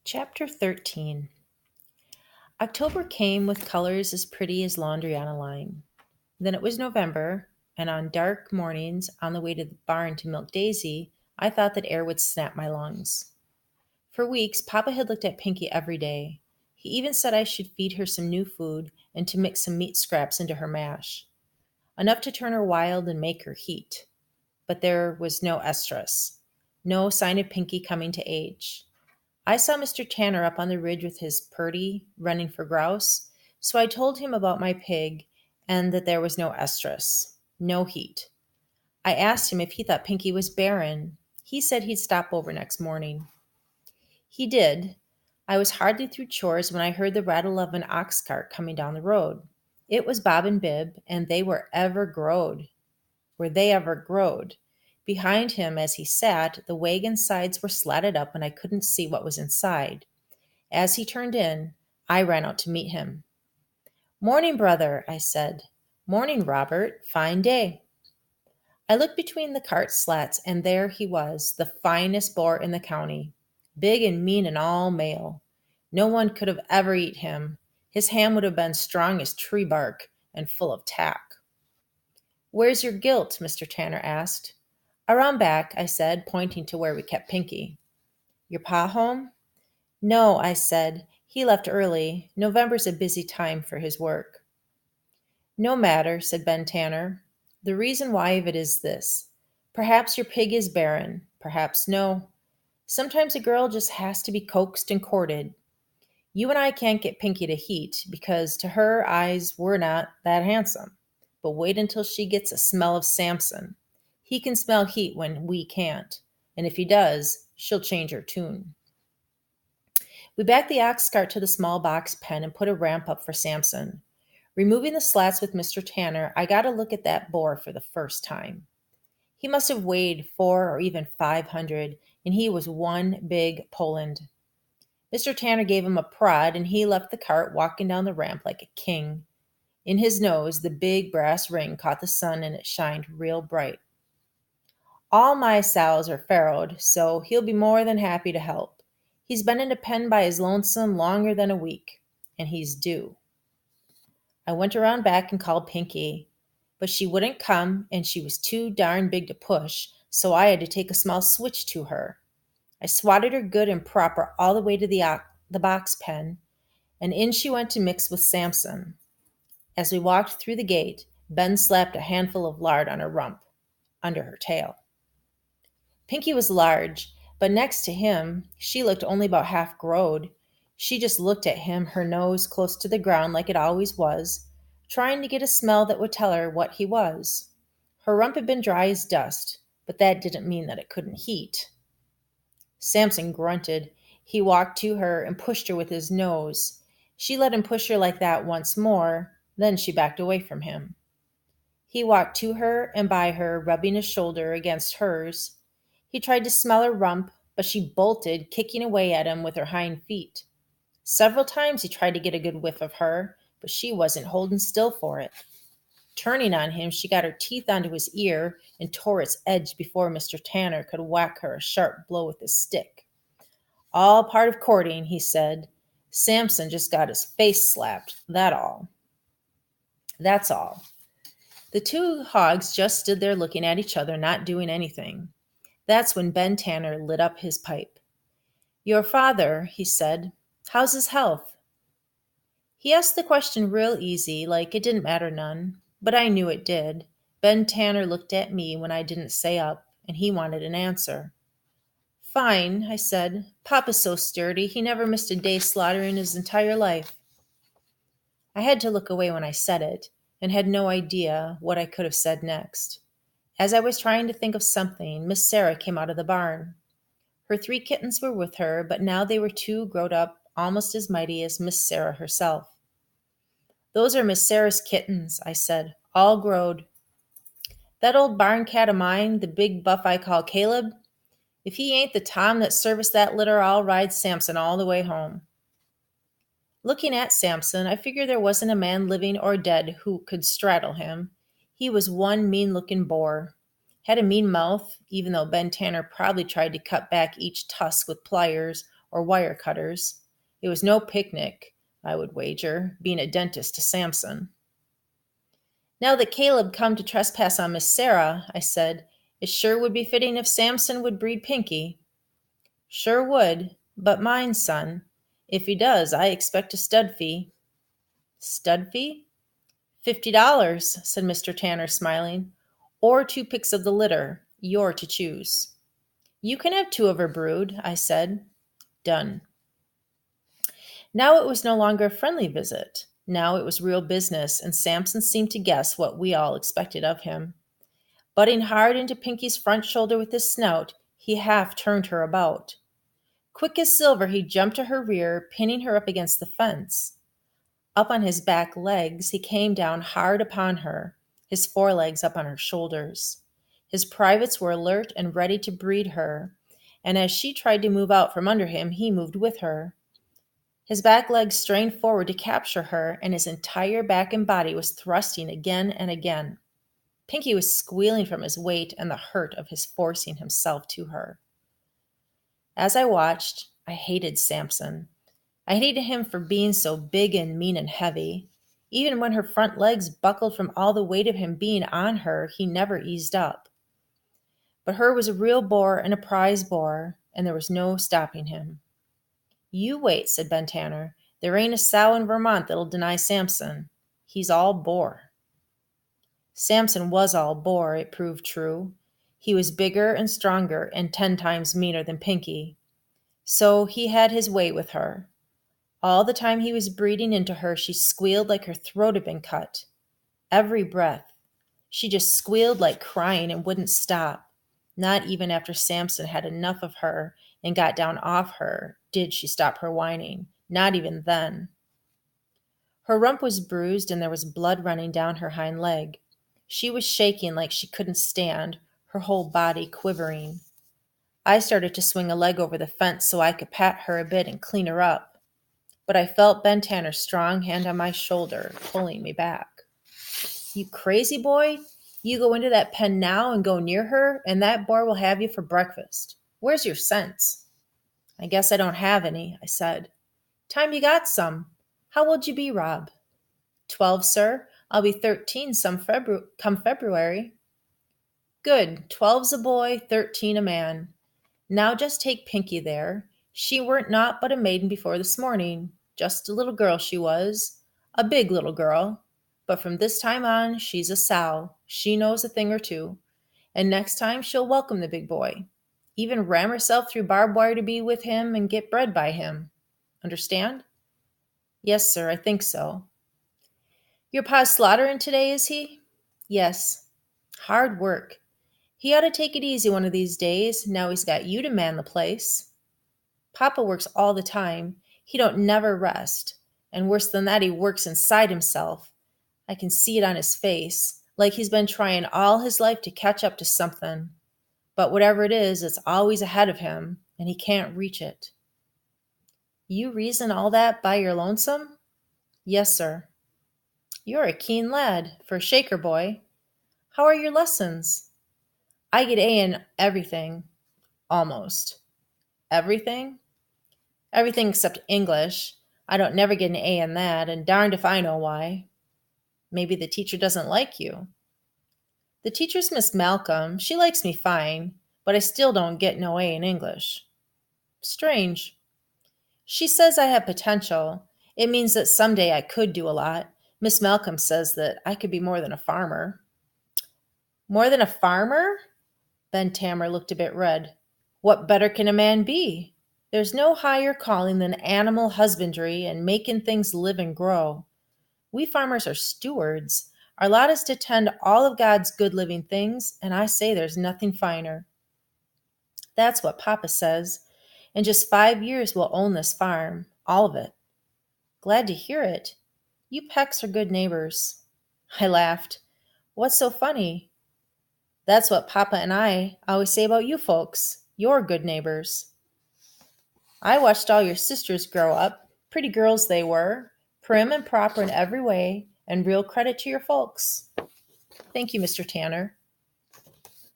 Chapter 13. October came with colors as pretty as laundry on a line. Then it was November, and on dark mornings on the way to the barn to milk Daisy, I thought that air would snap my lungs. For weeks, Papa had looked at Pinky every day. He even said I should feed her some new food and to mix some meat scraps into her mash, enough to turn her wild and make her heat. But there was no estrus, no sign of Pinky coming to age. I saw Mr. Tanner up on the ridge with his Purdy running for grouse, so I told him about my pig and that there was no estrus, no heat. I asked him if he thought Pinky was barren. He said he'd stop over next morning. He did. I was hardly through chores when I heard the rattle of an ox cart coming down the road. It was Bob and Bib, and they were ever growed. Were they ever growed? Behind him, as he sat, the wagon sides were slatted up and I couldn't see what was inside. As he turned in, I ran out to meet him. "Morning, brother," I said. "Morning, Robert. Fine day." I looked between the cart slats, and there he was, the finest boar in the county. Big and mean and all male. No one could have ever eat him. His ham would have been strong as tree bark and full of tack. "Where's your gilt?" Mr. Tanner asked. "Around back," I said, pointing to where we kept Pinky. "Your pa home?" "No," I said. "He left early. November's a busy time for his work." "No matter," said Ben Tanner. "The reason why of it is this. Perhaps your pig is barren. Perhaps no. Sometimes a girl just has to be coaxed and courted. You and I can't get Pinky to heat because to her eyes we're not that handsome. But wait until she gets a smell of Samson. He can smell heat when we can't. And if he does, she'll change her tune." We backed the ox cart to the small box pen and put a ramp up for Samson. Removing the slats with Mr. Tanner, I got a look at that boar for the first time. He must have weighed 400 or even 500, and he was one big Poland. Mr. Tanner gave him a prod, and he left the cart walking down the ramp like a king. In his nose, the big brass ring caught the sun, and it shined real bright. "All my sows are farrowed, so he'll be more than happy to help. He's been in a pen by his lonesome longer than a week, and he's due." I went around back and called Pinky, but she wouldn't come, and she was too darn big to push, so I had to take a small switch to her. I swatted her good and proper all the way to the box pen, and in she went to mix with Samson. As we walked through the gate, Ben slapped a handful of lard on her rump, under her tail. Pinky was large, but next to him, she looked only about half growed. She just looked at him, her nose close to the ground like it always was, trying to get a smell that would tell her what he was. Her rump had been dry as dust, but that didn't mean that it couldn't heat. Samson grunted. He walked to her and pushed her with his nose. She let him push her like that once more, then she backed away from him. He walked to her and by her, rubbing his shoulder against hers. He tried to smell her rump, but she bolted, kicking away at him with her hind feet. Several times he tried to get a good whiff of her, but she wasn't holding still for it. Turning on him, she got her teeth onto his ear and tore its edge before Mr. Tanner could whack her a sharp blow with his stick. "All part of courting," he said. "Samson just got his face slapped, that's all." The two hogs just stood there looking at each other, not doing anything. That's when Ben Tanner lit up his pipe. "Your father," he said, "how's his health?" He asked the question real easy, like it didn't matter none, but I knew it did. Ben Tanner looked at me when I didn't say up, and he wanted an answer. "Fine," I said. "Papa's so sturdy, he never missed a day slaughter in his entire life." I had to look away when I said it, and had no idea what I could have said next. As I was trying to think of something, Miss Sarah came out of the barn. Her 3 kittens were with her, but now they were 2 growed up, almost as mighty as Miss Sarah herself. "Those are Miss Sarah's kittens," I said, "all growed. That old barn cat of mine, the big buff I call Caleb, if he ain't the Tom that serviced that litter, I'll ride Samson all the way home." Looking at Samson, I figured there wasn't a man living or dead who could straddle him. He was one mean-looking boar. Had a mean mouth, even though Ben Tanner probably tried to cut back each tusk with pliers or wire cutters. It was no picnic, I would wager, being a dentist to Samson. Now that Caleb come to trespass on Miss Sarah, I said, it sure would be fitting if Samson would breed Pinky. Sure would, but mind, son. If he does, I expect a stud fee. Stud fee? $50, said Mr. Tanner, smiling. Or 2 picks of the litter. You're to choose. You can have 2 of her brood, I said. Done. Now it was no longer a friendly visit. Now it was real business, and Samson seemed to guess what we all expected of him. Butting hard into Pinky's front shoulder with his snout, he half turned her about. Quick as silver, he jumped to her rear, pinning her up against the fence. Up on his back legs, he came down hard upon her, his forelegs up on her shoulders. His privates were alert and ready to breed her, and as she tried to move out from under him, he moved with her. His back legs strained forward to capture her, and his entire back and body was thrusting again and again. Pinky was squealing from his weight and the hurt of his forcing himself to her. As I watched, I hated Samson. I hated him for being so big and mean and heavy. Even when her front legs buckled from all the weight of him being on her, he never eased up. But her was a real boar and a prize boar, and there was no stopping him. You wait, said Ben Tanner. There ain't a sow in Vermont that'll deny Samson. He's all boar. Samson was all boar, it proved true. He was bigger and stronger and 10 times meaner than Pinky. So he had his way with her. All the time he was breathing into her, she squealed like her throat had been cut. Every breath. She just squealed like crying and wouldn't stop. Not even after Samson had enough of her and got down off her did she stop her whining. Not even then. Her rump was bruised and there was blood running down her hind leg. She was shaking like she couldn't stand, her whole body quivering. I started to swing a leg over the fence so I could pat her a bit and clean her up. But I felt Ben Tanner's strong hand on my shoulder, pulling me back. You crazy boy? You go into that pen now and go near her, and that boar will have you for breakfast. Where's your sense? I guess I don't have any, I said. Time you got some. How old you be, Rob? 12, sir. I'll be 13 come February. Good. 12's a boy, 13 a man. Now just take Pinky there. She weren't naught but a maiden before this morning. Just a little girl she was. A big little girl. But from this time on, she's a sow. She knows a thing or two. And next time she'll welcome the big boy. Even ram herself through barbed wire to be with him and get bred by him. Understand? Yes, sir, I think so. Your pa's slaughtering today, is he? Yes. Hard work. He ought to take it easy one of these days. Now he's got you to man the place. Papa works all the time. He don't never rest. And worse than that, he works inside himself. I can see it on his face, like he's been trying all his life to catch up to something. But whatever it is, it's always ahead of him, and he can't reach it. You reason all that by your lonesome? Yes, sir. You're a keen lad, for a Shaker boy. How are your lessons? I get A in everything. Almost. Everything? Everything except English. I don't never get an A in that, and darned if I know why. Maybe the teacher doesn't like you. The teacher's Miss Malcolm. She likes me fine, but I still don't get no A in English. Strange. She says I have potential. It means that someday I could do a lot. Miss Malcolm says that I could be more than a farmer. More than a farmer? Ben Tanner looked a bit red. What better can a man be? There's no higher calling than animal husbandry and making things live and grow. We farmers are stewards. Our lot is to tend all of God's good living things, and I say there's nothing finer. That's what Papa says. In just 5 years we'll own this farm, all of it. Glad to hear it. You Pecks are good neighbors. I laughed. What's so funny? That's what Papa and I always say about you folks. You're good neighbors. I watched all your sisters grow up. Pretty girls they were, prim and proper in every way, and real credit to your folks. Thank you, Mr. Tanner.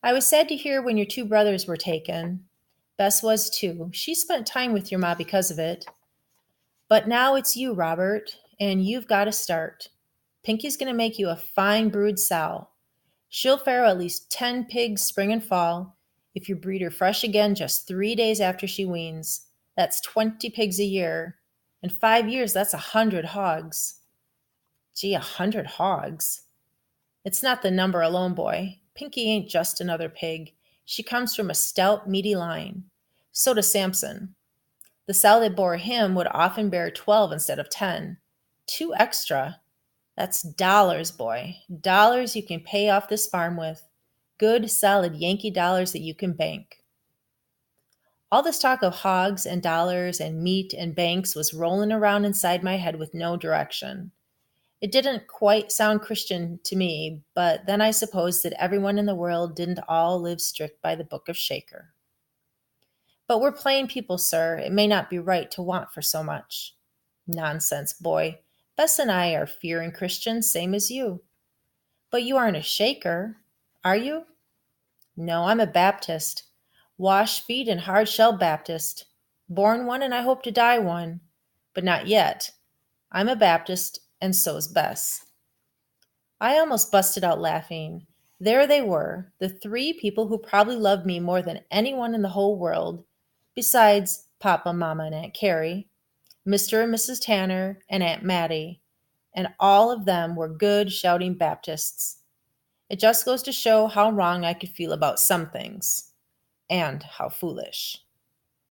I was sad to hear when your 2 brothers were taken. Bess was too. She spent time with your ma because of it. But now it's you, Robert, and you've got to start. Pinky's going to make you a fine brood sow. She'll farrow at least 10 pigs spring and fall if you breed her fresh again just 3 days after she weans. That's 20 pigs a year. In 5 years, that's 100 hogs. Gee, 100 hogs. It's not the number alone, boy. Pinky ain't just another pig. She comes from a stout, meaty line. So does Samson. The sow that bore him would often bear 12 instead of 10. 2 extra. That's dollars, boy. Dollars you can pay off this farm with. Good, solid Yankee dollars that you can bank. All this talk of hogs and dollars and meat and banks was rolling around inside my head with no direction. It didn't quite sound Christian to me, but then I supposed that everyone in the world didn't all live strict by the book of Shaker. But we're plain people, sir. It may not be right to want for so much. Nonsense, boy. Bess and I are fearing Christians, same as you. But you aren't a Shaker, are you? No, I'm a Baptist. Wash feet and hard shell Baptist. Born one and I hope to die one. But not yet. I'm a Baptist, and so's Bess. I almost busted out laughing. There they were, the 3 people who probably loved me more than anyone in the whole world, besides Papa, Mama, and Aunt Carrie, Mr. and Mrs. Tanner, and Aunt Mattie, and all of them were good, shouting Baptists. It just goes to show how wrong I could feel about some things, and how foolish.